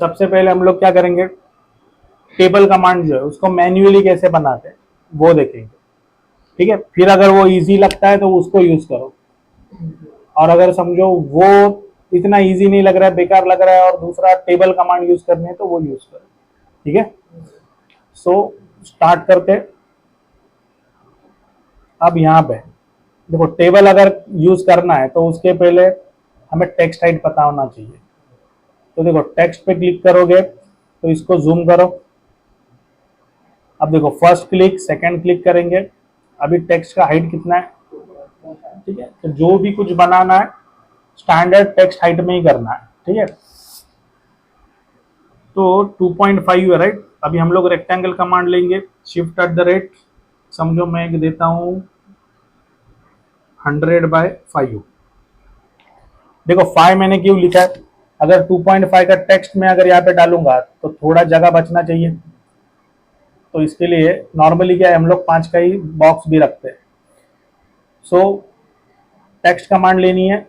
सबसे पहले हम लोग क्या करेंगे, टेबल कमांड जो है उसको मैन्युअली कैसे बनाते हैं वो देखेंगे, ठीक है। फिर अगर वो इजी लगता है तो उसको यूज करो, और अगर समझो वो इतना इजी नहीं लग रहा है, बेकार लग रहा है और दूसरा टेबल कमांड यूज करनी है तो वो यूज करो, ठीक है। सो स्टार्ट करते। अब यहाँ पे देखो, टेबल अगर यूज करना है तो उसके पहले हमें टेक्स्ट हाइट पता होना चाहिए। तो देखो, टेक्स्ट पे क्लिक करोगे तो इसको जूम करो। अब देखो, फर्स्ट क्लिक सेकंड क्लिक करेंगे, अभी टेक्स्ट का हाइट कितना है, ठीक है। तो जो भी कुछ बनाना है स्टैंडर्ड टेक्स्ट हाइट में ही करना है, ठीक है। तो 2.5 है, राइट। अभी हम लोग रेक्टेंगल कमांड लेंगे, शिफ्ट एट द रेट, समझो मैं एक देता हूं 100/5। देखो 5 मैंने क्यों लिखा है, अगर 2.5 का टेक्स्ट में अगर यहाँ पे डालूंगा तो थोड़ा जगह बचना चाहिए। तो इसके लिए नॉर्मली क्या है, हम लोग 5 का ही बॉक्स भी रखते हैं। सो टेक्स्ट कमांड लेनी है,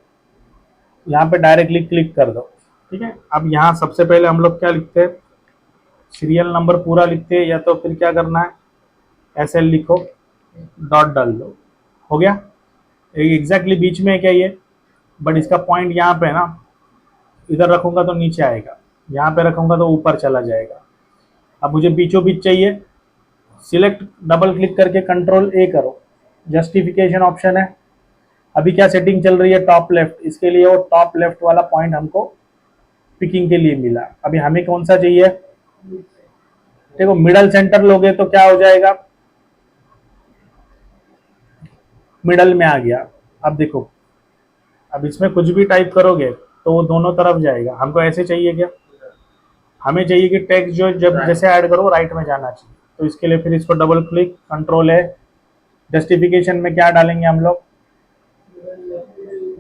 यहाँ पे डायरेक्टली क्लिक कर दो, ठीक है। अब यहाँ सबसे पहले हम लोग क्या लिखते हैं, सीरियल नंबर पूरा लिखते हैं, या तो फिर क्या करना है, SL लिखो, डॉट डाल दो, हो गया। एग्जैक्टली बीच में है क्या ये, बट इसका पॉइंट यहाँ पे है ना, इधर रखूंगा तो नीचे आएगा, यहाँ पे रखूंगा तो ऊपर चला जाएगा। अब मुझे बीचों बीच चाहिए, सिलेक्ट डबल क्लिक करके कंट्रोल A करो, जस्टिफिकेशन ऑप्शन है। अभी क्या सेटिंग चल रही है, टॉप लेफ्ट, इसके लिए वो टॉप लेफ्ट वाला पॉइंट हमको पिकिंग के लिए मिला। अभी हमें कौन सा चाहिए, देखो मिडल सेंटर लोगे तो क्या हो जाएगा, मिडल में आ गया। अब देखो, अब इसमें कुछ भी टाइप करोगे तो वो दोनों तरफ जाएगा। हमको ऐसे चाहिए क्या, हमें चाहिए कि टेक्स्ट जो जब जैसे ऐड करो राइट में जाना चाहिए। तो इसके लिए फिर इसको double click, control A, justification में क्या डालेंगे हम लोग,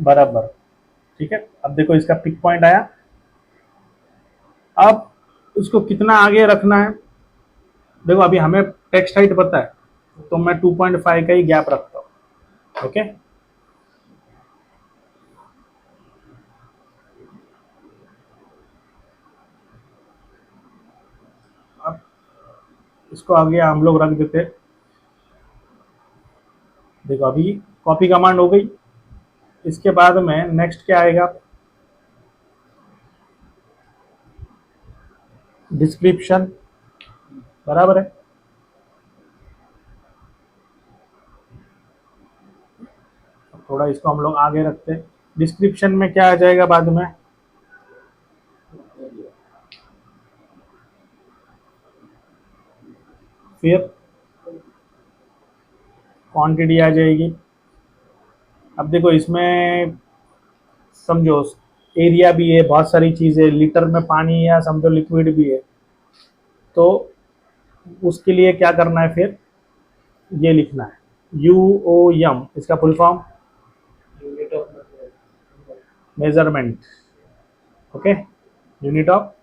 बराबर, ठीक है। अब देखो इसका पिक पॉइंट आया। अब इसको कितना आगे रखना है, देखो अभी हमें टेक्स्ट हाइट पता है तो मैं 2.5 का ही गैप रखता हूँ, ओके। अब इसको आगे हम लोग रख देते। देखो अभी कॉपी कमांड हो गई। इसके बाद में नेक्स्ट क्या आएगा, डिस्क्रिप्शन, बराबर है। थोड़ा इसको हम लोग आगे रखते हैं। डिस्क्रिप्शन में क्या आ जाएगा बाद में, फिर क्वांटिटी आ जाएगी। अब देखो इसमें समझो एरिया भी है, बहुत सारी चीज़ें, लीटर में पानी या समझो लिक्विड भी है। तो उसके लिए क्या करना है, फिर ये लिखना है UOM, इसका full form measurement, okay, unit of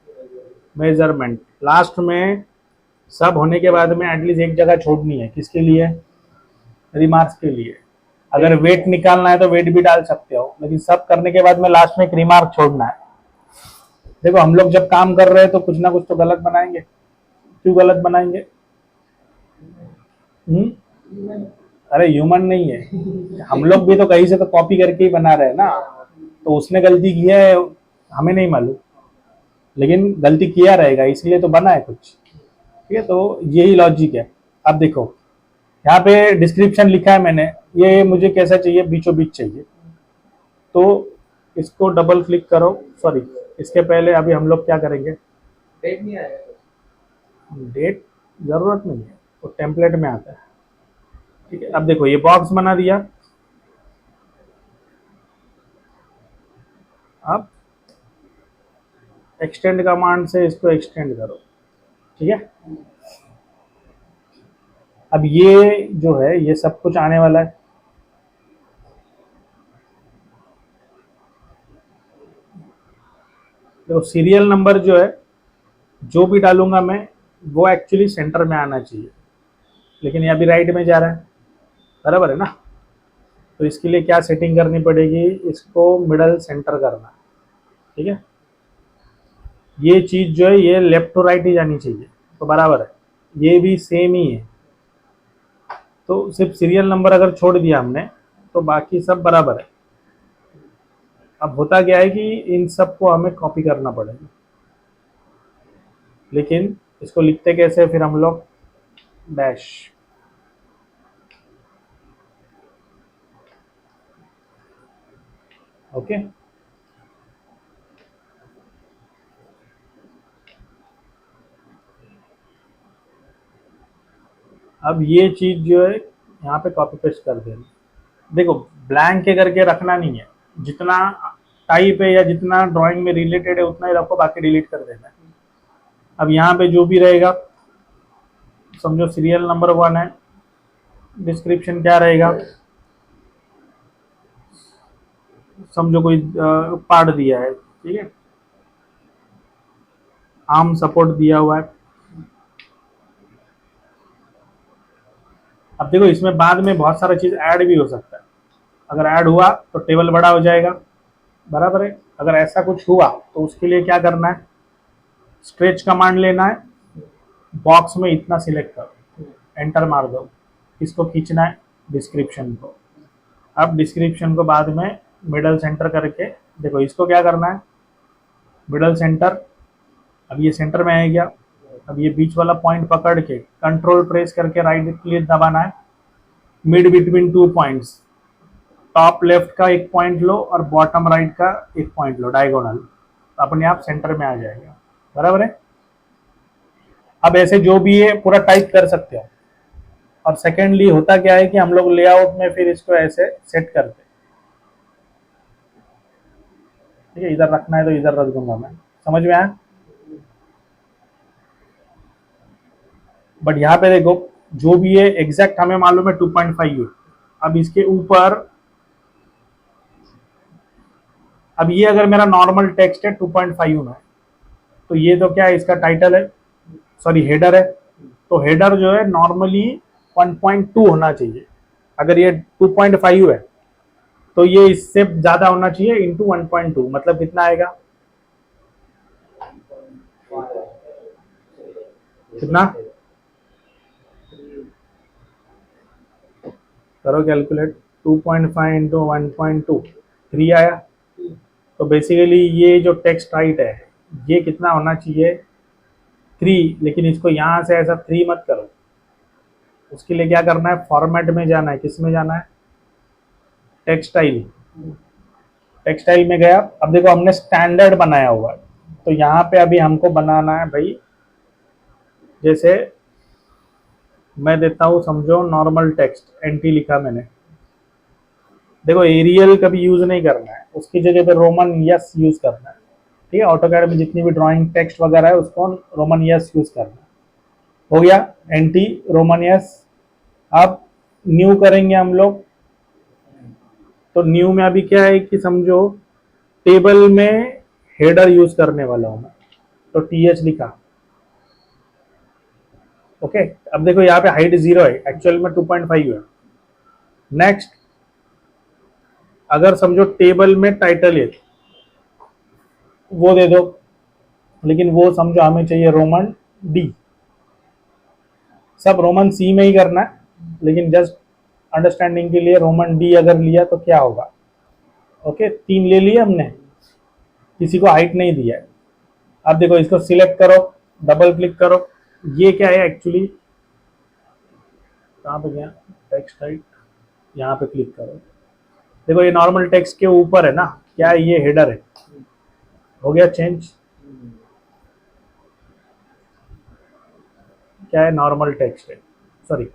measurement. Last में सब होने के बाद में एटलीस्ट एक जगह छोड़नी है, किसके लिए, रिमार्क्स के लिए। अगर वेट निकालना है तो वेट भी डाल सकते हो, लेकिन सब करने के बाद में लास्ट में एक रिमार्क छोड़ना है। देखो हम लोग जब काम कर रहे हैं तो कुछ ना कुछ तो गलत बनाएंगे, क्यों गलत बनाएंगे, अरे ह्यूमन नहीं है, हम लोग भी तो कहीं से तो कॉपी करके ही बना रहे हैं ना। तो उसने गलती की है, हमें नहीं मालूम, लेकिन गलती किया रहेगा इसलिए तो बना है कुछ, ठीक है। तो यही लॉजिक है। अब देखो यहाँ पे डिस्क्रिप्शन लिखा है मैंने, ये मुझे कैसा चाहिए, बीचों बीच चाहिए। तो इसको डबल क्लिक करो, सॉरी इसके पहले अभी हम लोग क्या करेंगे, डेट नहीं आएगा, डेट जरूरत नहीं है, तो टेम्पलेट में आता है, ठीक है। अब देखो ये बॉक्स बना दिया। अब एक्सटेंड कमांड से इसको एक्सटेंड करो, ठीक है। अब ये जो है ये सब कुछ आने वाला है। देखो सीरियल नंबर जो है, जो भी डालूंगा मैं वो एक्चुअली सेंटर में आना चाहिए, लेकिन ये अभी राइट में जा रहा है, बराबर है ना। तो इसके लिए क्या सेटिंग करनी पड़ेगी, इसको मिडल सेंटर करना, ठीक है। ये चीज जो है ये लेफ्ट टू राइट ही जानी चाहिए, तो बराबर है, ये भी सेम ही है। तो सिर्फ सीरियल नंबर अगर छोड़ दिया हमने तो बाकी सब बराबर है। अब होता क्या है कि इन सबको हमें कॉपी करना पड़ेगा, लेकिन इसको लिखते कैसे फिर हम लोग, डैश। ओके, अब ये चीज जो है यहाँ पे कॉपी पेस्ट कर देना। देखो ब्लैंक के करके रखना नहीं है, जितना टाइप है या जितना ड्राइंग में रिलेटेड है उतना ही रखो, बाकी डिलीट कर देना है। अब यहाँ पे जो भी रहेगा, समझो सीरियल नंबर 1 है, डिस्क्रिप्शन क्या रहेगा, समझो कोई पार्ट दिया है, ठीक है, आर्म सपोर्ट दिया हुआ है। अब देखो इसमें बाद में बहुत सारा चीज ऐड भी हो सकता है, अगर ऐड हुआ तो टेबल बड़ा हो जाएगा, बराबर है। अगर ऐसा कुछ हुआ तो उसके लिए क्या करना है, स्ट्रेच कमांड लेना है, बॉक्स में इतना सिलेक्ट करो, एंटर मार दो, इसको खींचना है डिस्क्रिप्शन को। अब डिस्क्रिप्शन को बाद में मिडल सेंटर करके, देखो इसको क्या करना है, मिडल सेंटर, अब ये सेंटर में आ गया। अब ये बीच वाला पॉइंट पकड़ के कंट्रोल प्रेस करके राइट क्लिक दबाना है, mid between 2 points, top left का एक पॉइंट लो और बॉटम राइट का एक पॉइंट लो डायगोनल, तो अपने आप सेंटर में आ जाएगा, बराबर है। अब ऐसे जो भी है पूरा टाइप कर सकते हो। और सेकेंडली होता क्या है कि हम लोग लेआउट में फिर इसको ऐसे सेट करते हैं, ठीक है, इधर रखना है तो इधर रख दूंगा मैं, समझ में आया। बट यहाँ पे देखो जो भी है एग्जैक्ट हमें मालूम है 2.5 है। अब इसके ऊपर, अब ये अगर मेरा नॉर्मल टेक्स्ट है 2.5 में, तो ये तो क्या है, इसका टाइटल है, सॉरी हेडर है, तो हेडर जो है नॉर्मली 1.2 होना चाहिए। अगर ये 2.5 है तो ये इससे ज्यादा होना चाहिए, इंटू 1.2 मतलब कितना आएगा, कितना, करो कैलकुलेट, 2.5 इंटू 1.2, 3 आया। तो बेसिकली ये जो टेक्स्ट राइट है ये कितना होना चाहिए, 3, लेकिन इसको यहाँ से ऐसा 3 मत करो, उसके लिए क्या करना है, फॉर्मेट में जाना है, किस में जाना है, टेक्सटाइल, टेक्सटाइल में गया। अब देखो हमने स्टैंडर्ड बनाया हुआ है, तो यहाँ पे अभी हमको बनाना है भाई, जैसे मैं देता हूँ, समझो नॉर्मल टेक्स्ट एंटी लिखा मैंने, देखो एरियल कभी यूज नहीं करना है, उसकी जगह पे रोमन यस यूज करना है, ठीक है। ऑटोकैड में जितनी भी ड्राइंग टेक्स्ट वगैरह है उसको रोमन यस यूज करना है, हो गया एंटी रोमन यस। अब न्यू करेंगे हम लोग, तो न्यू में अभी क्या है कि समझो टेबल में हेडर यूज करने वाला हूं मैं, तो टीएच लिखा, ओके। अब देखो यहाँ पे हाइट 0 है, एक्चुअल में 2.5 है। नेक्स्ट, अगर समझो टेबल में टाइटल है वो दे दो, लेकिन वो समझो हमें चाहिए रोमन डी, सब रोमन सी में ही करना है, लेकिन जस्ट अंडरस्टैंडिंग के लिए रोमन डी अगर लिया तो क्या होगा, ओके 3 ले लिया हमने, किसी को हाइट नहीं दिया है। अब देखो इसको सिलेक्ट करो, डबल क्लिक करो, ये क्या है एक्चुअली, कहाँ पे गया टेक्स्ट हाइट, यहाँ पे क्लिक करो, देखो ये नॉर्मल टेक्स्ट के ऊपर है ना, क्या है ये हेडर है, हो गया चेंज, क्या है नॉर्मल टेक्स्ट है, सॉरी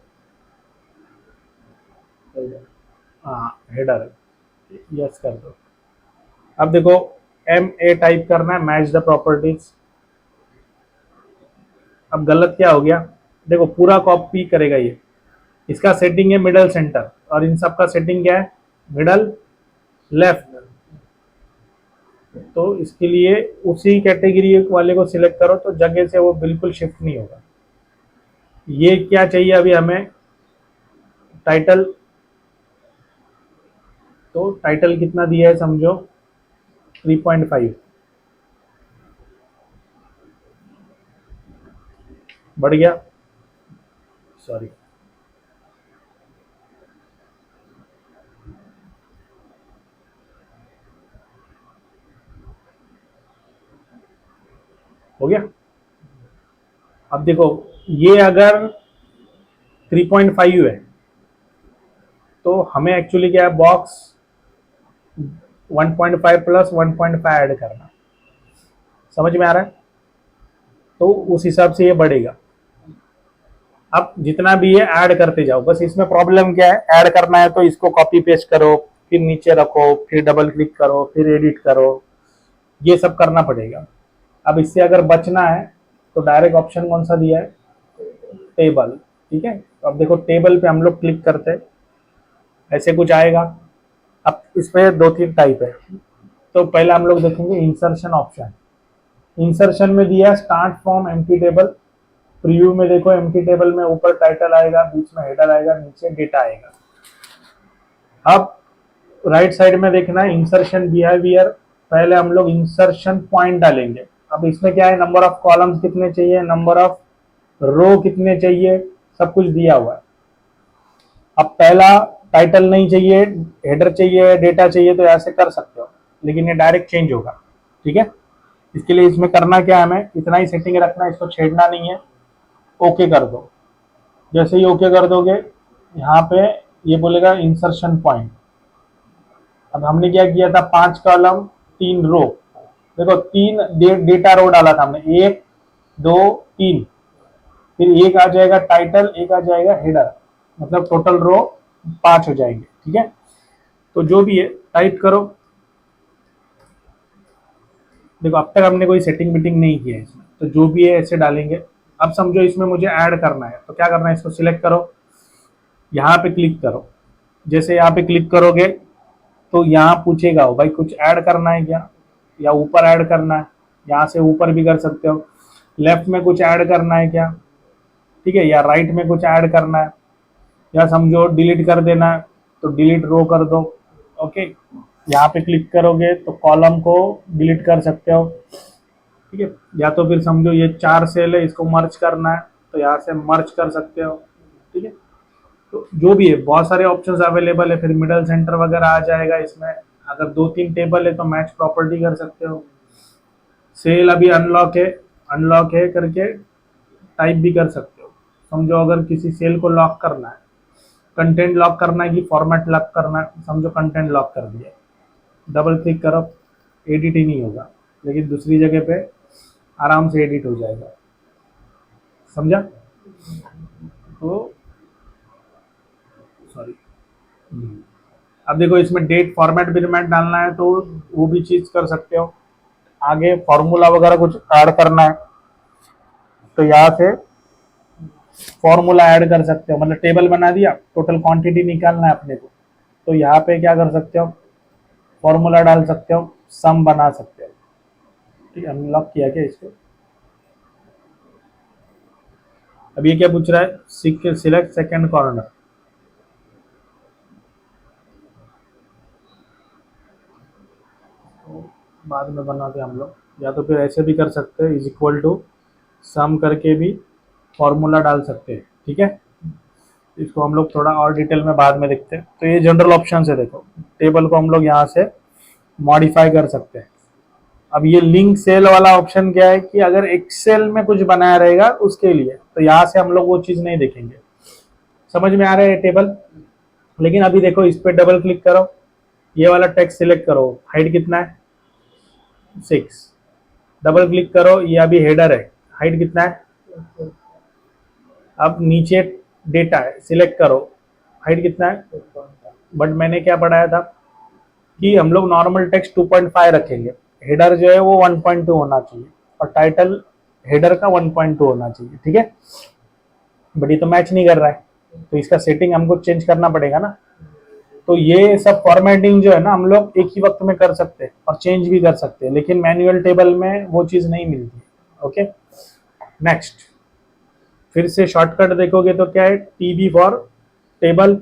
हाँ हेडर है, यस कर दो। अब देखो एम ए टाइप करना है, मैच द प्रॉपर्टीज। अब गलत क्या हो गया, देखो पूरा कॉपी करेगा ये, इसका सेटिंग है मिडल सेंटर और इन सब का सेटिंग क्या है, मिडल लेफ्ट, तो इसके लिए उसी कैटेगरी वाले को सिलेक्ट करो तो जगह से वो बिल्कुल शिफ्ट नहीं होगा। ये क्या चाहिए अभी हमें, टाइटल, तो टाइटल कितना दिया है समझो 3.5, बढ़ गया, सॉरी, हो गया। अब देखो ये अगर 3.5 है तो हमें एक्चुअली क्या है, बॉक्स 1.5 प्लस 1.5 ऐड करना, समझ में आ रहा है? तो उस हिसाब से ये बढ़ेगा। अब जितना भी है ऐड करते जाओ, बस इसमें प्रॉब्लम क्या है, ऐड करना है तो इसको कॉपी पेस्ट करो, फिर नीचे रखो, फिर डबल क्लिक करो, फिर एडिट करो, ये सब करना पड़ेगा। अब इससे अगर बचना है तो डायरेक्ट ऑप्शन कौन सा दिया है, टेबल, ठीक है। तो अब देखो टेबल पे हम लोग क्लिक करते हैं, ऐसे कुछ आएगा। अब इसमें दो तीन टाइप है, तो पहले हम लोग देखेंगे इंसर्शन ऑप्शन। इंसर्शन में दिया start from empty table. Preview में देखो एम्प्टी टेबल में ऊपर टाइटल आएगा, बीच में हेडर आएगा, नीचे डेटा आएगा। अब राइट साइड में देखना है इंसर्शन बिहेवियर। पहले हम लोग इंसर्शन पॉइंट डालेंगे। अब इसमें क्या है, नंबर ऑफ कॉलम्स कितने चाहिए, नंबर ऑफ रो कितने चाहिए, सब कुछ दिया हुआ है। अब पहला टाइटल नहीं चाहिए, हेडर चाहिए, डेटा चाहिए, तो ऐसे कर सकते हो, लेकिन ये डायरेक्ट चेंज होगा, ठीक है। इसके लिए इसमें करना क्या है, हमें इतना ही सेटिंग रखना है, इसको छेड़ना नहीं है। ओके कर दो। जैसे ही ओके कर दोगे यहाँ पे ये बोलेगा इंसर्शन पॉइंट। अब हमने क्या किया था, 5 कॉलम 3 रो, देखो 3 डेटा रो डाला था हमने, 1 2 3, फिर एक आ जाएगा टाइटल, एक आ जाएगा हेडर, मतलब टोटल रो 5 हो जाएंगे, ठीक है। तो जो भी है टाइप करो। देखो अब तक हमने कोई सेटिंग मीटिंग नहीं किया है इसमें, तो जो भी है ऐसे डालेंगे। अब समझो इसमें मुझे ऐड करना है, तो क्या करना है, इसको सिलेक्ट करो, यहाँ पे क्लिक करो। जैसे यहाँ पे क्लिक करोगे तो यहाँ पूछेगा भाई कुछ ऐड करना है क्या, या ऊपर ऐड करना है, यहाँ से ऊपर भी कर सकते हो। लेफ्ट में कुछ ऐड करना है क्या, ठीक है, या राइट में कुछ ऐड करना है, या समझो डिलीट कर देना है तो डिलीट रो कर दो। ओके, यहाँ पे क्लिक करोगे तो कॉलम को डिलीट कर सकते हो, ठीक है। या तो फिर समझो ये 4 सेल है, इसको मर्ज करना है तो यहाँ से मर्ज कर सकते हो, ठीक है। तो जो भी है बहुत सारे ऑप्शंस अवेलेबल है। फिर मिडल सेंटर वगैरह आ जाएगा इसमें। अगर 2-3 टेबल है तो मैच प्रॉपर्टी कर सकते हो। सेल अभी अनलॉक है करके टाइप भी कर सकते हो। समझो अगर किसी सेल को लॉक करना है, कंटेंट लॉक करना है कि फॉर्मेट लॉक करना है, समझो कंटेंट लॉक कर दिया, डबल क्लिक करो, एडिट ही नहीं होगा, लेकिन दूसरी जगह पे आराम से एडिट हो जाएगा, समझा? तो सॉरी, अब देखो इसमें डेट फॉर्मेट बिरमेट डालना है तो वो भी चीज कर सकते हो। आगे फॉर्मूला वगैरह कुछ ऐड करना है तो यहाँ से फॉर्मूला ऐड कर सकते हो, मतलब टेबल बना दिया, टोटल क्वांटिटी निकालना है अपने को, तो यहाँ पे क्या कर सकते हो, फॉर्मूला डाल सकते हो, सम बना सकते हो। ठीक है, अनलॉक किया क्या इसको? अब ये क्या पूछ रहा है, सिलेक्ट सेकंड कॉर्नर। बाद में बनाते हम लोग, या तो फिर ऐसे भी कर सकते हैं, इज इक्वल टू सम करके भी फॉर्मूला डाल सकते हैं, ठीक है। इसको हम लोग थोड़ा और डिटेल में बाद में देखते हैं। तो ये जनरल ऑप्शन है, देखो टेबल को हम लोग यहाँ से मॉडिफाई कर सकते हैं। अब ये लिंक सेल वाला ऑप्शन क्या है कि अगर एक्सेल में कुछ बनाया रहेगा उसके लिए, तो यहाँ से हम लोग वो चीज़ नहीं देखेंगे। समझ में आ रहा है टेबल? लेकिन अभी देखो इस पर डबल क्लिक करो, ये वाला टेक्स्ट सिलेक्ट करो, हाइट कितना है 6, डबल क्लिक करो, ये अभी हेडर है, हाइट कितना है, अब नीचे डेटा है, सिलेक्ट करो, हाइट कितना है, बट मैंने क्या पढ़ाया था कि हम लोग नॉर्मल टेक्स्ट 2.5 रखेंगे, हेडर जो है वो 1.2 होना चाहिए, और टाइटल हेडर का 1.2 होना चाहिए, ठीक है। बट ये तो मैच नहीं कर रहा है, तो इसका सेटिंग हमको चेंज करना पड़ेगा ना। तो ये सब फॉर्मेटिंग जो है ना हम लोग एक ही वक्त में कर सकते हैं और चेंज भी कर सकते हैं, लेकिन मैनुअल टेबल में वो चीज़ नहीं मिलती। ओके, नेक्स्ट, फिर से शॉर्टकट देखोगे तो क्या है, टीबी फॉर टेबल।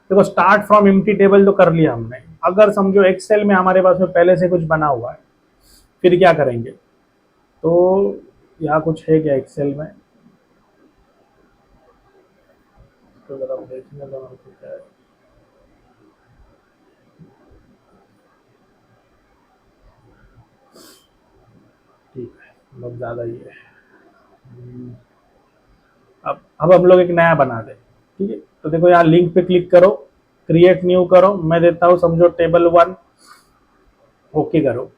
देखो स्टार्ट फ्रॉम एम्प्टी टेबल तो कर लिया हमने। अगर समझो एक्सेल में हमारे पास में पहले से कुछ बना हुआ है, फिर क्या करेंगे, तो यहाँ कुछ है क्या एक्सेल में, तो जरा देखने दो मेरे को क्या है। ठीक है, बहुत ज़्यादा ही है। अब हम लोग एक नया बना दे, ठीक है। तो देखो यहाँ लिंक पे क्लिक करो, क्रिएट न्यू करो, मैं देता हूँ समझो टेबल 1, ओके करो।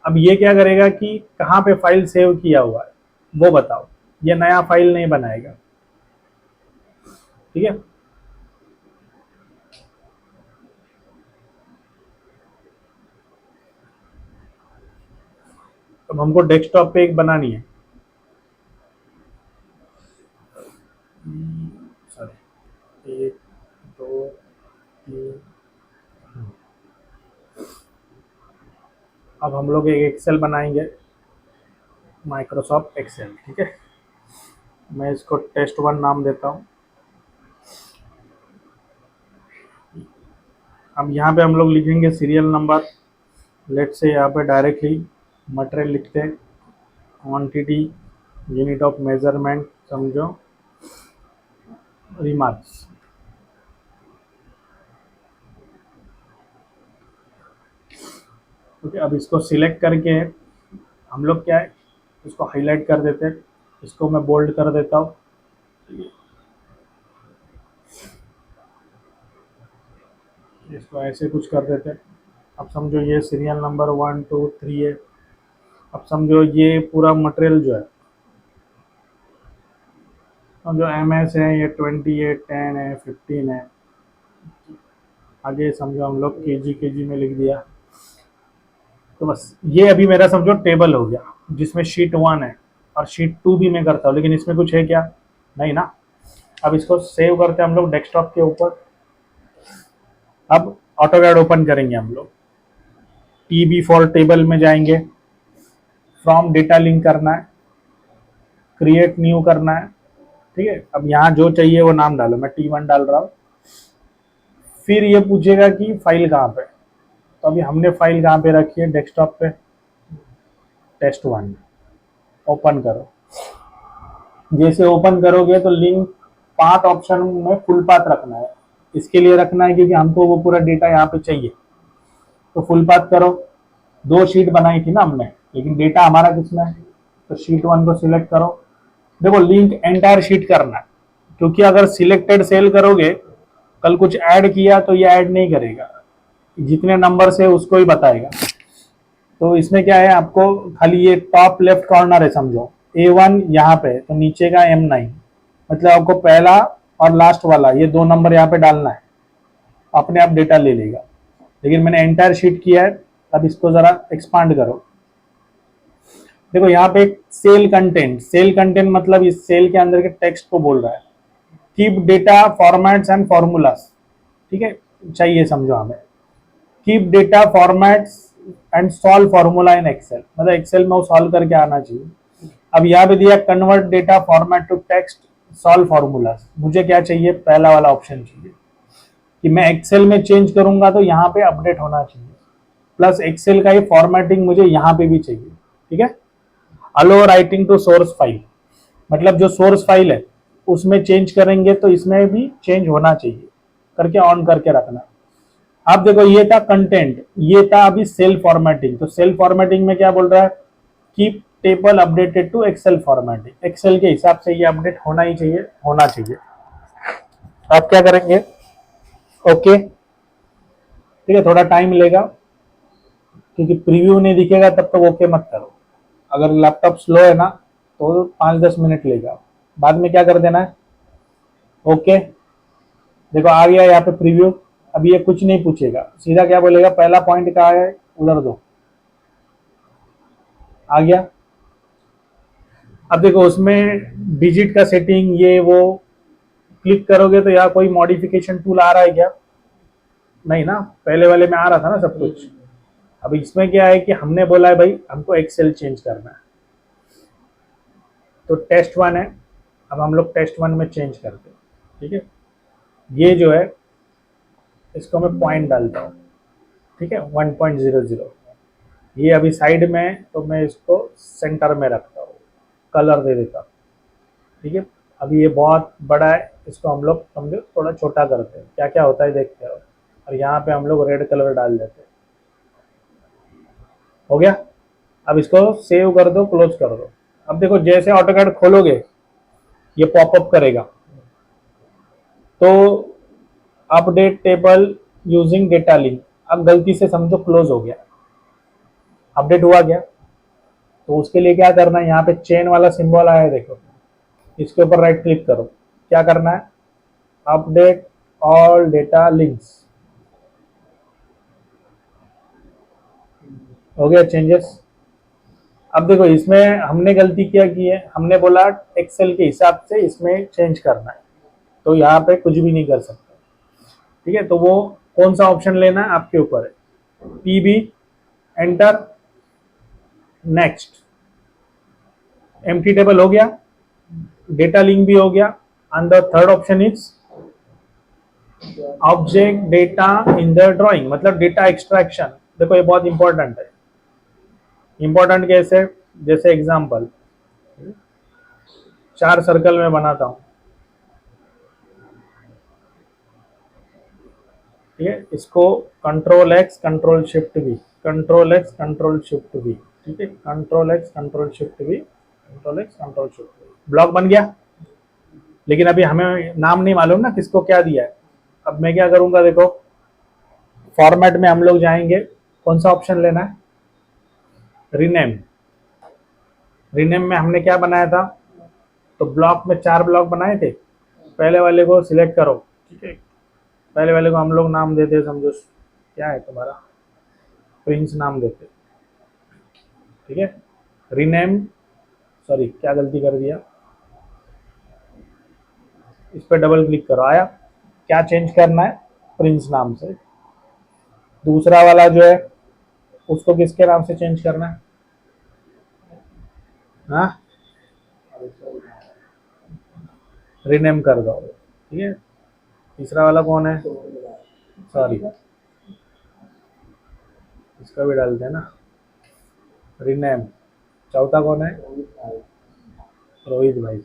अब ये क्या करेगा कि कहाँ पे फाइल सेव किया हुआ है वो बताओ, ये नया फाइल नहीं बनाएगा, ठीक है। अब हमको डेस्कटॉप पे एक बनानी है, सॉरी, 1 2 3। अब हम लोग एक एक्सेल बनाएंगे, माइक्रोसॉफ्ट एक्सेल, ठीक है। मैं इसको टेस्ट 1 नाम देता हूँ। अब यहाँ पे हम लोग लिखेंगे सीरियल नंबर, लेट से यहाँ पे डायरेक्टली मटेरियल लिखते हैं, क्वांटिटी, यूनिट ऑफ मेजरमेंट समझो, रिमार्क्स। ओके, अब इसको सिलेक्ट करके हम लोग क्या है, इसको हाईलाइट कर देते हैं, इसको मैं बोल्ड कर देता हूँ, इसको ऐसे कुछ कर देते हैं। अब समझो ये सीरियल नंबर 1 2 3 है। अब समझो ये पूरा मटेरियल जो है, समझो MS है, ये 20 है, 10 है, 15 है। आगे समझो हम लोग केजी में लिख दिया। तो बस ये अभी मेरा समझो टेबल हो गया, जिसमें शीट 1 है और शीट 2 भी मैं करता हूँ, लेकिन इसमें कुछ है क्या, नहीं ना। अब इसको सेव करते हैं हम लोग डेस्कटॉप के ऊपर। अब ऑटोकैड ओपन करेंगे हम लोग, TB फॉर टेबल में जाएंगे, फ्रॉम डेटा लिंक करना है, क्रिएट न्यू करना है, ठीक है। अब यहाँ जो चाहिए वो नाम डालो, मैं T1 डाल रहा हूँ। फिर ये पूछेगा कि फाइल कहाँ पे, तो अभी हमने फाइल कहाँ पे रखी है, डेस्कटॉप पे, टेस्ट 1, ओपन करो। जैसे ओपन करोगे तो लिंक पाथ ऑप्शन में फुल पाथ रखना है, इसके लिए रखना है क्योंकि हमको वो पूरा डेटा यहाँ पे चाहिए। तो फुल पाथ करो, 2 शीट बनाई थी ना हमने, लेकिन डेटा हमारा किसमें है, तो शीट 1 को सिलेक्ट करो। देखो लिंक एंटायर शीट करना है, क्योंकि अगर सिलेक्टेड सेल करोगे, कल कुछ ऐड किया तो ये ऐड नहीं करेगा, जितने नंबर से उसको ही बताएगा। तो इसमें क्या है, आपको खाली ये टॉप लेफ्ट कॉर्नर है समझो, A1 यहाँ पे, तो नीचे का M9, मतलब आपको पहला और लास्ट वाला ये 2 नंबर यहाँ पे डालना है, अपने आप डेटा ले लेगा। लेकिन मैंने एंटायर शीट किया है। अब इसको जरा एक्सपांड करो, देखो यहाँ पे सेल कंटेंट मतलब इस सेल के अंदर के टेक्स्ट को बोल रहा है। Keep data formats and formulas, ठीक है, चाहिए समझो हमें। Keep data formats and solve formula in Excel, मतलब एक्सेल में वो सॉल्व करके आना चाहिए। अब यहाँ पे दिया convert data format to text, solve formulas, मुझे क्या चाहिए, पहला वाला ऑप्शन चाहिए कि मैं एक्सेल में चेंज करूंगा तो यहाँ पे अपडेट होना चाहिए, प्लस एक्सेल का ही फॉर्मेटिंग मुझे यहाँ पे भी चाहिए, ठीक है। अलो राइटिंग टू सोर्स फाइल, मतलब जो सोर्स फाइल है उसमें चेंज करेंगे तो इसमें भी चेंज होना चाहिए, करके ऑन करके रखना। अब देखो ये था कंटेंट, ये था अभी सेल फॉर्मेटिंग। तो सेल फॉर्मेटिंग में क्या बोल रहा है, keep table updated to Excel formatting, Excel के हिसाब से ये अपडेट होना ही चाहिए, होना चाहिए। आप क्या करेंगे, ओके, ठीक है, थोड़ा टाइम लेगा क्योंकि प्रीव्यू नहीं दिखेगा तब तक ओके मत करो। अगर लैपटॉप स्लो है ना तो 5-10 मिनट लेगा, बाद में क्या कर देना है, ओके। देखो आ गया यहाँ पे प्रीव्यू। अब ये कुछ नहीं पूछेगा, सीधा क्या बोलेगा, पहला पॉइंट कहाँ है उधर दो, आ गया। अब देखो उसमें डिजिट का सेटिंग ये वो क्लिक करोगे तो यहाँ कोई मॉडिफिकेशन टूल आ रहा है क्या, नहीं ना, पहले वाले में आ रहा था ना सब कुछ। अब इसमें क्या है कि हमने बोला है भाई हमको एक्सेल चेंज करना है, तो टेस्ट 1 है, अब हम लोग टेस्ट 1 में चेंज करते हैं, ठीक है। ये जो है इसको मैं पॉइंट डालता हूँ, ठीक है, 1.00। ये अभी साइड में है तो मैं इसको सेंटर में रखता हूँ, कलर दे देता। ठीक है, अभी ये बहुत बड़ा है, इसको हम लोग समझो थोड़ा छोटा करते हैं, क्या क्या होता है देखते हैं। और यहाँ पे हम लोग रेड कलर डाल देते हैं। हो गया। अब इसको सेव कर दो, क्लोज कर दो। अब देखो जैसे ऑटोकैड खोलोगे ये पॉपअप करेगा, तो update table using data link, अब गलती से समझो क्लोज हो गया, अपडेट हुआ गया, तो उसके लिए क्या करना है, यहाँ पे चेन वाला सिंबल आया है देखो, इसके ऊपर राइट क्लिक करो। क्या करना है, अपडेट ऑल डेटा लिंक्स। हो गया चेंजेस। अब देखो इसमें हमने गलती क्या की है, हमने बोला एक्सेल के हिसाब से इसमें चेंज करना है, तो यहाँ पे कुछ भी नहीं कर सकते। ठीक है, तो वो कौन सा ऑप्शन लेना है आपके ऊपर है। PB, enter, next, empty table हो गया, डेटा लिंक भी हो गया, and the third option is object data in the drawing, मतलब डेटा एक्सट्रैक्शन। देखो ये बहुत इंपॉर्टेंट है। इंपॉर्टेंट कैसे, जैसे एग्जांपल 4 सर्कल में बनाता हूं। ठीक है, इसको control x control shift we, control x control shift we. ठीक है, control x control shift we, control x control shift we, block बन गया। लेकिन अभी हमें नाम नहीं मालूम ना किसको क्या दिया है। अब मैं क्या करूंगा, देखो फॉर्मेट में हम लोग जाएंगे, कौन सा ऑप्शन लेना है, रीनेम। रीनेम में हमने क्या बनाया था, तो ब्लॉक में 4 ब्लॉक बनाए थे। पहले वाले को सिलेक्ट करो। ठीक है, पहले वाले को हम लोग नाम देते, समझो क्या है तुम्हारा, प्रिंस नाम देते। ठीक है, रीनेम, सॉरी क्या गलती कर दिया, इस पर डबल क्लिक करो, आया। क्या चेंज करना है, प्रिंस नाम से। दूसरा वाला जो है उसको किसके नाम से चेंज करना है, हाँ रीनेम कर दो। ठीक है, तीसरा वाला कौन है, सॉरी इसका भी डालते हैं ना, रीनेम। चौथा कौन है, रोहित भाई।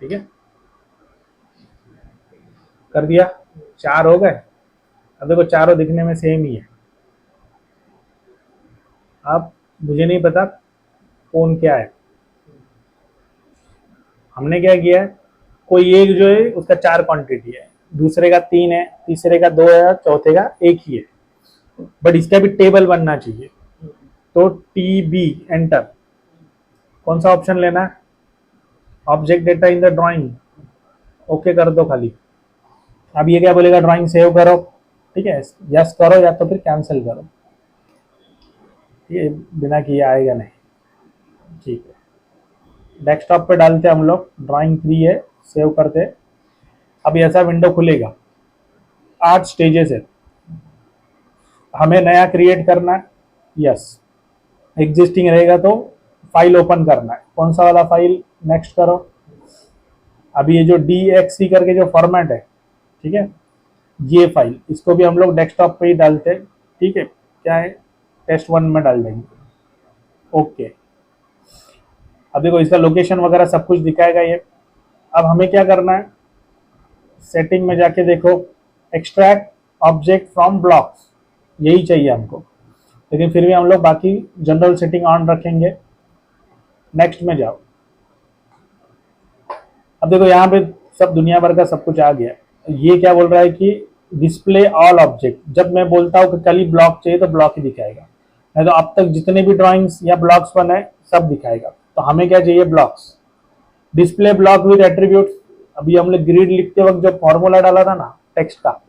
ठीक है, कर दिया, 4 हो गए। अब देखो चारों दिखने में सेम ही है। अब मुझे नहीं पता कौन क्या है, हमने क्या किया है, कोई एक जो है उसका 4 क्वांटिटी है, दूसरे का 3 है, तीसरे का 2 है और चौथे का 1 ही है, बट इसका भी टेबल बनना चाहिए। तो टी बी, एंटर। कौन सा ऑप्शन लेना है, object data in the drawing, okay कर दो खाली। अब ये क्या बोलेगा, ड्राइंग सेव करो। ठीक है, यस करो या तो फिर कैंसिल करो। ये बिना किए आएगा नहीं। ठीक है, डेस्कटॉप पे डालते हम लोग, ड्राइंग 3 है, सेव करते। अब ऐसा विंडो खुलेगा, 8 स्टेजेस है, हमें नया क्रिएट करना है। यस, एग्जिस्टिंग रहेगा तो फाइल ओपन करना है, कौन सा वाला फाइल, नेक्स्ट करो। अभी ये जो DXC करके जो फॉर्मेट है, ठीक है, ये फाइल इसको भी हम लोग डेस्कटॉप पे ही डालते हैं। ठीक है, क्या है, टेस्ट 1 में डाल देंगे। ओके, अब देखो इसका लोकेशन वगैरह सब कुछ दिखाएगा ये। अब हमें क्या करना है, सेटिंग में जाके देखो, एक्सट्रैक्ट ऑब्जेक्ट फ्रॉम ब्लॉक्स, यही चाहिए हमको, लेकिन फिर भी हम लोग बाकी जनरल सेटिंग ऑन रखेंगे। नेक्स्ट में जाओ। अब देखो यहाँ पे सब दुनिया भर का सब कुछ आ गया। ये क्या बोल रहा है कि डिस्प्ले ऑल ऑब्जेक्ट, जब मैं बोलता हूँ कि खाली ब्लॉक चाहिए तो ब्लॉक ही दिखाएगा, नहीं तो अब तक जितने भी ड्राइंग्स या ब्लॉक्स बने सब दिखाएगा। तो हमें क्या चाहिए, blocks, display block with attribute. अभी हमने ग्रिड लिखते वक्त जो फॉर्मूला डाला था ना टेक्स्ट का,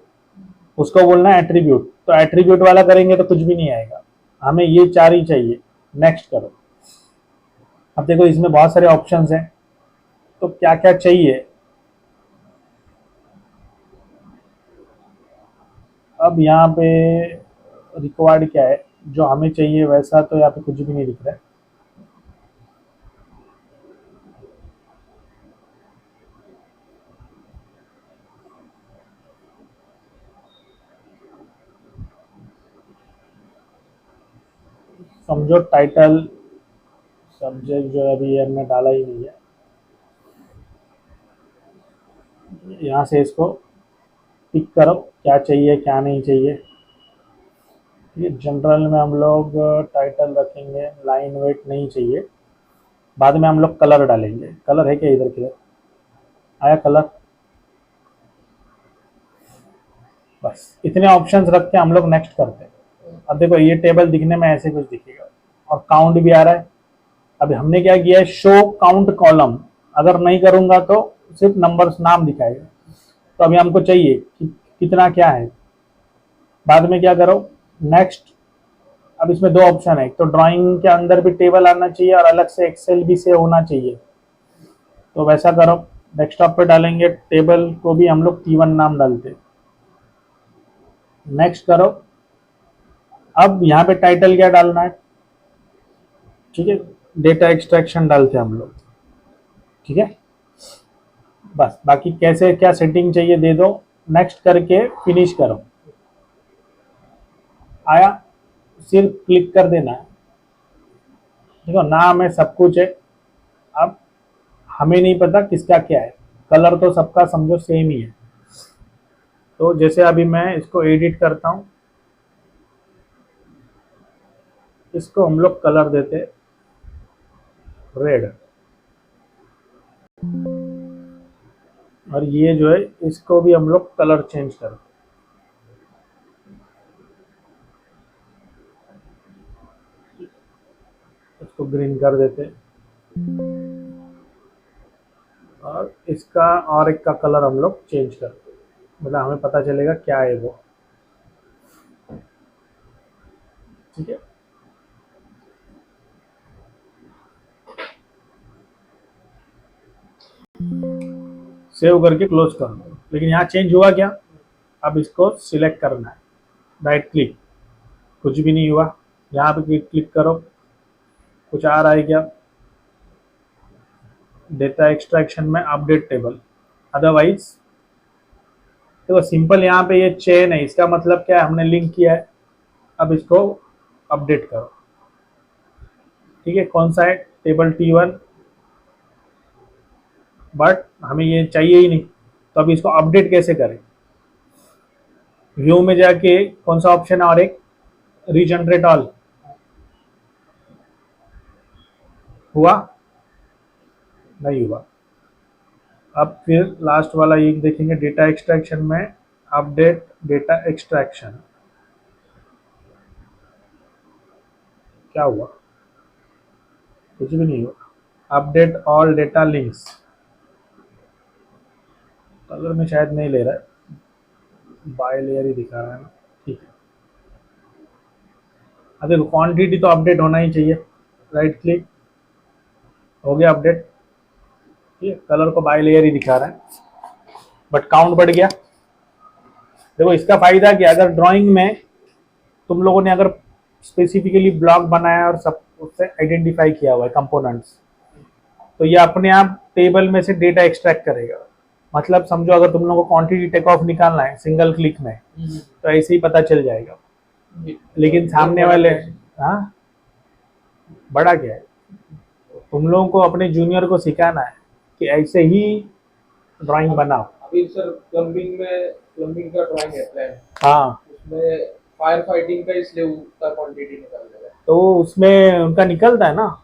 उसको बोलना है एट्रीब्यूट, तो एट्रीब्यूट वाला करेंगे तो कुछ भी नहीं आएगा, हमें ये 4 ही चाहिए। नेक्स्ट करो। अब देखो इसमें बहुत सारे ऑप्शंस हैं, तो क्या क्या चाहिए। अब यहाँ पे रिक्वायर्ड क्या है, जो हमें चाहिए वैसा तो यहाँ पे कुछ भी नहीं दिख रहा है। समझो टाइटल, सब्जेक्ट जो अभी हमने डाला ही नहीं है, यहाँ से इसको पिक करो क्या चाहिए क्या नहीं चाहिए। ये जनरल में हम लोग टाइटल रखेंगे, लाइन वेट नहीं चाहिए, बाद में हम लोग कलर डालेंगे। कलर है क्या इधर, किधर आया कलर? बस इतने ऑप्शंस रख के हम लोग नेक्स्ट करते हैं। अब देखो ये टेबल दिखने में ऐसे कुछ दिखेगा और काउंट भी आ रहा है। अभी हमने क्या किया है, शो काउंट कॉलम, अगर नहीं करूंगा तो सिर्फ नंबर्स नाम दिखाएगा। तो अभी हमको चाहिए कि कितना क्या है, बाद में क्या करो नेक्स्ट। अब इसमें दो ऑप्शन है, एक तो ड्राइंग के अंदर भी टेबल आना चाहिए और अलग से एक्सेल भी से होना चाहिए। तो वैसा करो, डेस्कटॉप पे डालेंगे टेबल को भी हम लोग T1 नाम डालते, नेक्स्ट करो। अब यहाँ पे टाइटल क्या डालना है, ठीक है, डेटा एक्सट्रैक्शन डालते हैं हम लोग, ठीक है। बस बाकी कैसे क्या सेटिंग चाहिए दे दो, नेक्स्ट करके फिनिश करो। आया, सिर्फ क्लिक कर देना है। देखो नाम है, सब कुछ है। अब हमें नहीं पता किसका क्या है, कलर तो सबका समझो सेम ही है। तो जैसे अभी मैं इसको एडिट करता हूँ, इसको हम लोग कलर देते रेड, और ये जो है इसको भी हम लोग कलर चेंज करते, इसको ग्रीन कर देते, और इसका और एक का कलर हम लोग चेंज करते, मतलब हमें पता चलेगा क्या है वो, ठीक है। सेव करके क्लोज कर दो। लेकिन यहाँ चेंज हुआ क्या, अब इसको सिलेक्ट करना है, राइट क्लिक, कुछ भी नहीं हुआ। यहाँ पे क्लिक करो, कुछ आ रहा है क्या, डेटा एक्सट्रैक्शन में अपडेट टेबल, अदरवाइज देखो सिंपल यहाँ पे ये चेन है, इसका मतलब क्या है, हमने लिंक किया है। अब इसको अपडेट करो, ठीक है। कौन सा है, टेबल T1, बट हमें ये चाहिए ही नहीं। तो अब इसको अपडेट कैसे करें, व्यू में जाके कौन सा ऑप्शन है, और एक रीजनरेट ऑल, हुआ नहीं हुआ। अब फिर लास्ट वाला ये देखेंगे, डेटा एक्सट्रैक्शन में अपडेट डेटा एक्सट्रैक्शन, क्या हुआ, कुछ भी नहीं हुआ। Update all data links, colour में शायद नहीं ले रहा है, बाय लेयर ही दिखा रहा है ना, ठीक है। अब देखो क्वांटिटी तो अपडेट होना ही चाहिए, राइट क्लिक, हो गया अपडेट, ठीक है। कलर को बाय लेयर ही दिखा रहा है, बट काउंट बढ़ गया। देखो इसका फायदा क्या, अगर ड्राइंग में तुम लोगों ने अगर स्पेसिफिकली ब्लॉक बनाया और सब उससे आइडेंटिफाई किया हुआ है कंपोनेंट्स, तो ये अपने आप टेबल में से डेटा एक्सट्रैक्ट करेगा। मतलब समझो अगर तुम लोगों को क्वांटिटी टेक ऑफ निकालना है सिंगल क्लिक में, तो ऐसे ही पता चल जाएगा। लेकिन सामने वाले, हाँ बड़ा क्या है, तुम लोगों को अपने जूनियर को सिखाना है कि ऐसे ही ड्राइंग बनाओ। अभी सर प्लम्बिंग का ड्राइंग है प्लान, हाँ उसमें फायर फाइटिंग का इसलिए उसका क्वांटिटी निकल जाएगा। तो उसमें उनका निकलता है ना,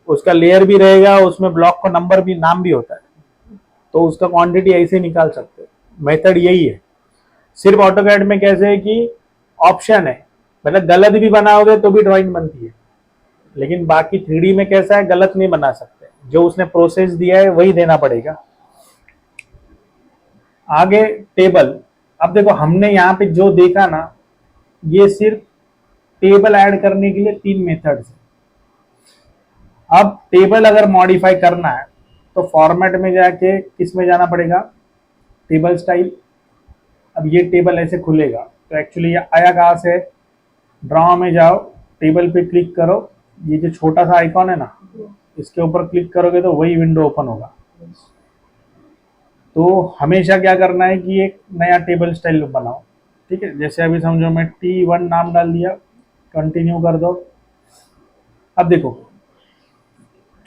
उसका लेयर भी रहेगा, उसमें ब्लॉक का नंबर भी, नाम भी होता है, तो उसका क्वांटिटी ऐसे निकाल सकते हैं। मेथड यही है। सिर्फ ऑटोकैड में कैसे है कि ऑप्शन है, मतलब गलत भी बनाओगे तो भी ड्राइंग बनती है, लेकिन बाकी 3D में कैसा है, गलत नहीं बना सकते, जो उसने प्रोसेस दिया है वही देना पड़ेगा। आगे टेबल, अब देखो हमने यहाँ पे जो देखा ना, ये सिर्फ टेबल ऐड करने के लिए 3 मेथड्स है। अब टेबल अगर मॉडिफाई करना है तो फॉर्मेट में जाके किस में जाना पड़ेगा, टेबल स्टाइल। अब ये टेबल ऐसे खुलेगा, तो एक्चुअली ये आया कहाँ से, ड्रॉ में जाओ, टेबल पे क्लिक करो, ये जो छोटा सा आइकॉन है ना, इसके ऊपर क्लिक करोगे तो वही विंडो ओपन होगा। तो हमेशा क्या करना है कि एक नया टेबल स्टाइल बनाओ, ठीक है। जैसे अभी समझो मैं T1 नाम डाल दिया, कंटिन्यू कर दो। अब देखो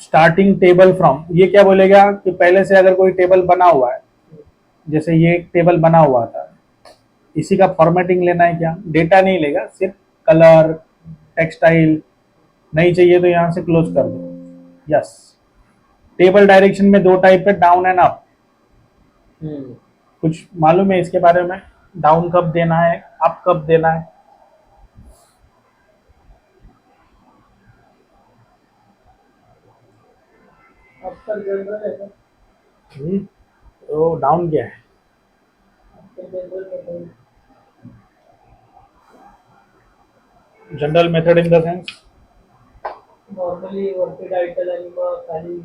स्टार्टिंग टेबल फ्रॉम, ये क्या बोलेगा कि पहले से अगर कोई टेबल बना हुआ है, जैसे ये एक टेबल बना हुआ था, इसी का फॉर्मेटिंग लेना है, क्या डेटा नहीं लेगा, सिर्फ कलर, टेक्सटाइल, नहीं चाहिए तो यहां से क्लोज कर दो। यस, टेबल डायरेक्शन में दो टाइप है, डाउन एंड अप। कुछ मालूम है इसके बारे में, डाउन कब देना है, अप कब देना है? अब तक जनरल है ना, तो डाउन क्या है? जनरल में general method in the sense, normally वरती टाइटल आणि मग खाली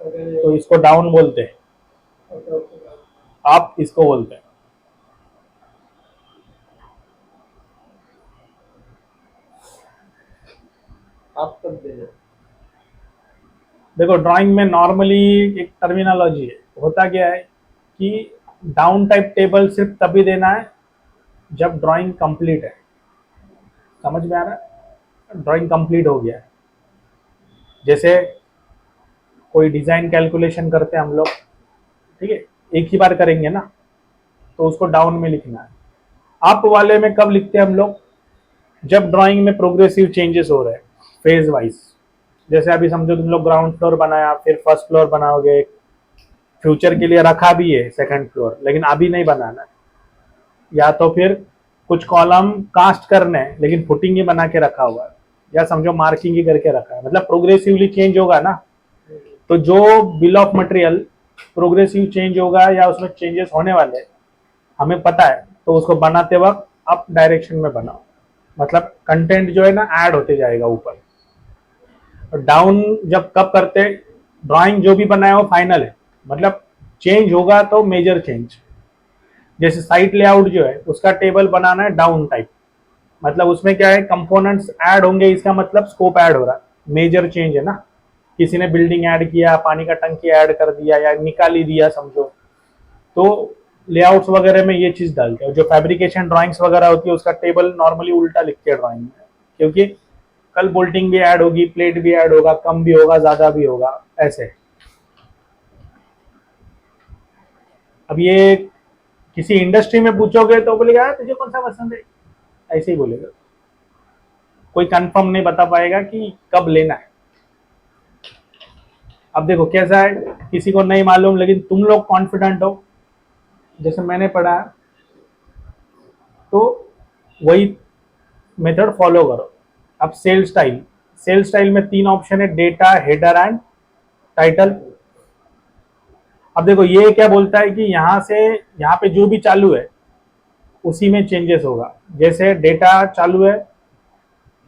वगैरे तो इसको डाउन बोलते हैं, असं असतं. आप इसको बोलते हैं। आप कब दे रहे हो? देखो ड्राइंग में नॉर्मली एक टर्मिनोलॉजी है, होता क्या है कि डाउन टाइप टेबल सिर्फ तभी देना है जब ड्राइंग कंप्लीट है। समझ में आ रहा है? ड्राइंग कंप्लीट हो गया है, जैसे कोई डिजाइन कैलकुलेशन करते हैं हम लोग, ठीक है, एक ही बार करेंगे ना, तो उसको डाउन में लिखना है। अप वाले में कब लिखते हैं हम लोग? जब ड्राइंग में प्रोग्रेसिव चेंजेस हो रहे हैं, फेज वाइज। जैसे अभी समझो तुम लोग ग्राउंड फ्लोर बनाया, फिर फर्स्ट फ्लोर बनाओगे, फ्यूचर के लिए रखा भी है सेकंड फ्लोर, लेकिन अभी नहीं बनाना है। या तो फिर कुछ कॉलम कास्ट करने हैं लेकिन फुटिंग ही बना के रखा हुआ है, या समझो मार्किंग ही करके रखा है, मतलब प्रोग्रेसिवली चेंज होगा ना। तो जो bill of material progressive change होगा या उसमें चेंजेस होने वाले हमें पता है, तो उसको बनाते वक्त अप डायरेक्शन में बनाओ, मतलब कंटेंट जो है ना ऐड होते जाएगा ऊपर। और डाउन जब कब करते, ड्राइंग जो भी बनाया हो फाइनल है, मतलब चेंज होगा तो मेजर चेंज। जैसे साइट लेआउट जो है उसका टेबल बनाना है डाउन टाइप, मतलब उसमें क्या है, कंपोनेंट्स ऐड होंगे, इसका मतलब स्कोप ऐड हो रहा है, मेजर चेंज है ना। किसी ने बिल्डिंग ऐड किया, पानी का टंकी ऐड कर दिया या निकाल ही दिया समझो, तो लेआउट्स वगैरह में ये चीज डालते हैं। जो फैब्रिकेशन ड्राइंग्स वगैरह होती है उसका टेबल नॉर्मली उल्टा लिखते हैं ड्राइंग में, क्योंकि कल बोल्टिंग भी ऐड होगी, प्लेट भी ऐड होगा, कम भी होगा, ज्यादा भी होगा, ऐसे। अब ये किसी इंडस्ट्री में पूछोगे तो बोलेगा "यार, तुझे कौन सा पसंद है", ऐसे ही बोलेगा, कोई कंफर्म नहीं बता पाएगा कि कब लेना है। अब देखो कैसा है, किसी को नहीं मालूम, लेकिन तुम लोग कॉन्फिडेंट हो, जैसे मैंने पढ़ा है, तो वही मेथड फॉलो करो। अब सेल स्टाइल, सेल स्टाइल में तीन ऑप्शन है, डेटा, हेडर एंड टाइटल। अब देखो ये क्या बोलता है कि यहाँ से यहाँ पे जो भी चालू है उसी में चेंजेस होगा। जैसे डेटा चालू है,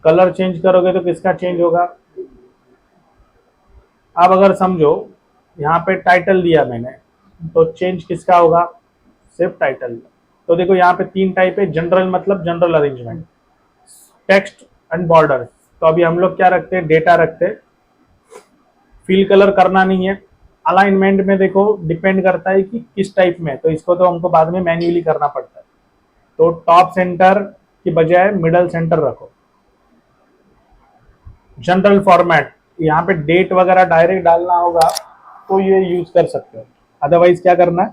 कलर चेंज करोगे तो किसका चेंज होगा। अब अगर समझो यहाँ पे टाइटल दिया मैंने, तो चेंज किसका होगा, सिर्फ टाइटल। तो देखो यहाँ पे तीन टाइप है, जनरल मतलब general arrangement, text and border. तो अभी हम लोग क्या रखते हैं, डेटा रखते हैं, फिल कलर करना नहीं है। अलाइनमेंट में देखो डिपेंड करता है कि किस टाइप में, तो इसको तो हमको बाद में मैन्युअली करना पड़ता है, तो टॉप सेंटर की बजाय मिडल सेंटर रखो। जनरल फॉर्मेट, यहाँ पे डेट वगैरह डायरेक्ट डालना होगा तो ये यूज कर सकते हो, अदरवाइज क्या करना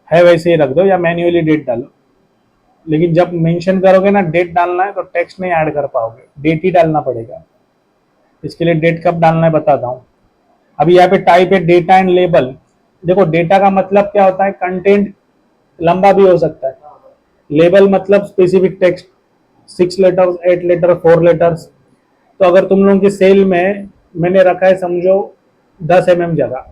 है वैसे ही रख दो या मैन्युअली डेट डालो। लेकिन जब मेंशन करोगे ना डेट डालना है तो टेक्स्ट नहीं ऐड कर पाओगे, डेट ही डालना पड़ेगा। इसके लिए डेट कब डालना है बताता हूँ। अभी यहाँ पे टाइप है डेटा एंड लेबल। देखो डेटा का मतलब क्या होता है, कंटेंट लंबा भी हो सकता है, लेबल मतलब specific text, 6 letters, 8 letter, 4 letters. तो अगर तुम लोगों की सेल में मैंने रखा है समझो 10 mm जगह,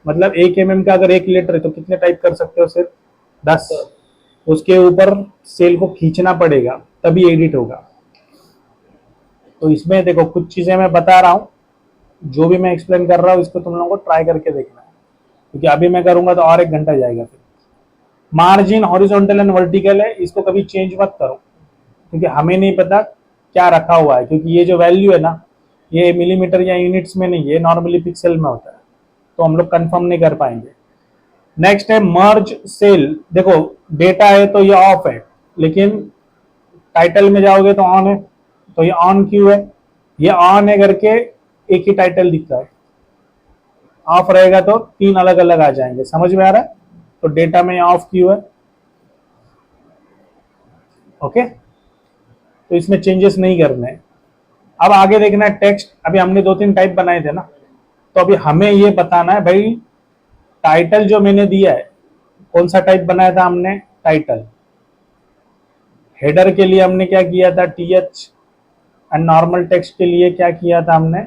मतलब 1 mm का अगर 1 लेटर है तो कितने टाइप कर सकते हो, सिर्फ 10। उसके ऊपर सेल को खींचना पड़ेगा तभी एडिट होगा। तो इसमें देखो कुछ चीजें मैं बता रहा हूँ, जो भी मैं एक्सप्लेन कर रहा हूँ इसको तुम लोगों को ट्राई करके देखना है, क्योंकि अभी मैं करूंगा तो और 1 घंटा जाएगा। फिर मार्जिन हॉरिजॉन्टल एंड वर्टिकल है, इसको कभी चेंज मत करो, क्योंकि हमें नहीं पता क्या रखा हुआ है, क्योंकि ये जो वैल्यू है ना ये मिलीमीटर या यूनिट्स में नहीं है, नॉर्मली पिक्सल में होता है, तो हम लोग कंफर्म नहीं कर पाएंगे। नेक्स्ट है मर्ज सेल। देखो डेटा है तो ये ऑफ है, लेकिन टाइटल में जाओगे तो ऑन है, तो ये ऑन क्यों है, ये ऑन है करके एक ही टाइटल दिखता है, ऑफ रहेगा तो 3 अलग अलग आ जाएंगे। समझ में आ रहा है? तो डेटा में ऑफ क्यों है? ओके, तो इसमें चेंजेस नहीं करने हैं। अब आगे देखना है टेक्स्ट। अभी हमने 2-3 टाइप बनाए थे ना, तो अभी हमें ये बताना है भाई टाइटल जो मैंने दिया है, कौन सा टाइप बनाया था हमने? टाइटल। हेडर के लिए हमने क्या किया था? टीएच। एंड नॉर्मल टेक्स्ट के लिए क्या किया था हमने?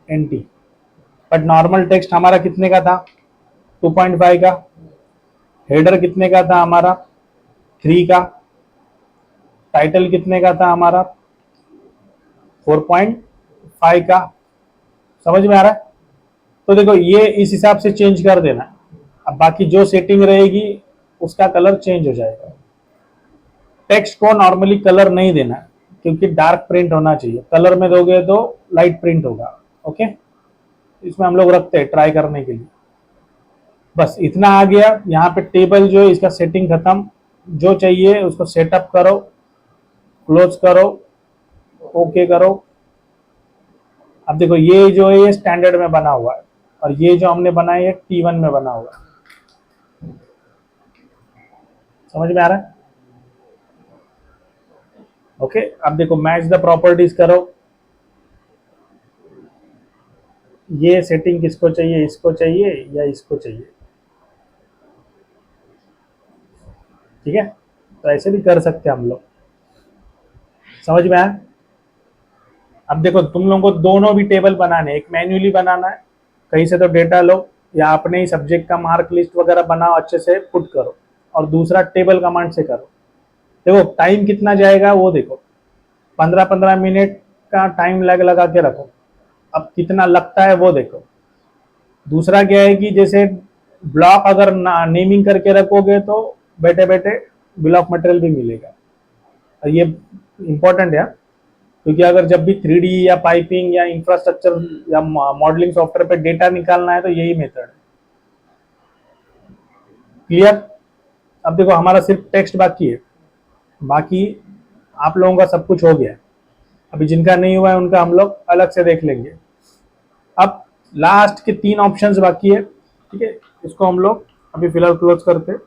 एनटी। बट नॉर्मल टेक्स्ट हमारा कितने का था? 2.5 का। हेडर कितने का था हमारा? 3 का। टाइटल कितने का था हमारा? 4.5 का। समझ में आ रहा है? तो देखो ये इस हिसाब से चेंज कर देना। अब बाकी जो सेटिंग रहेगी उसका कलर चेंज हो जाएगा। टेक्स्ट को नॉर्मली कलर नहीं देना, क्योंकि डार्क प्रिंट होना चाहिए। कलर में दोगे तो लाइट प्रिंट होगा। ओके, इसमें हम लोग रखते हैं ट्राई करने के लिए। बस इतना आ गया। यहाँ पे टेबल जो है इसका सेटिंग खत्म। जो चाहिए उसको सेटअप करो, क्लोज करो, ओके करो। अब देखो ये जो है ये स्टैंडर्ड में बना हुआ है, और ये जो हमने बनाया है T1 में बना हुआ है। समझ में आ रहा है? ओके, अब देखो मैच द प्रॉपर्टीज करो। ये सेटिंग किसको चाहिए? इसको चाहिए या इसको चाहिए? ठीक है, तो ऐसे भी कर सकते हैं हम लोग। समझ में आया? अब देखो तुम लोगों को दोनों भी टेबल बनाने, एक मैन्युअली बनाना है, कहीं से तो डेटा लो, या अपने ही सब्जेक्ट का मार्क लिस्ट वगैरह बनाओ, अच्छे से पुट करो, और दूसरा टेबल कमांड से करो। देखो टाइम कितना जाएगा वो देखो, 15-15 मिनट का टाइम लग लगा के रखो। अब कितना लगता है वो देखो। दूसरा क्या है कि जैसे ब्लॉक अगर नेमिंग करके रखोगे तो बैठे बैठे बिल ऑफ मटेरियल भी मिलेगा। और ये इंपॉर्टेंट है, क्योंकि अगर जब भी 3D या पाइपिंग या इंफ्रास्ट्रक्चर या मॉडलिंग सॉफ्टवेयर पे डेटा निकालना है तो यही मेथड है। क्लियर? अब देखो हमारा सिर्फ टेक्स्ट बाकी है, बाकी आप लोगों का सब कुछ हो गया। अभी जिनका नहीं हुआ है उनका हम लोग अलग से देख लेंगे। अब लास्ट के 3 ऑप्शंस बाकी है। ठीक है, इसको हम लोग अभी फिलहाल क्लोज करते हैं।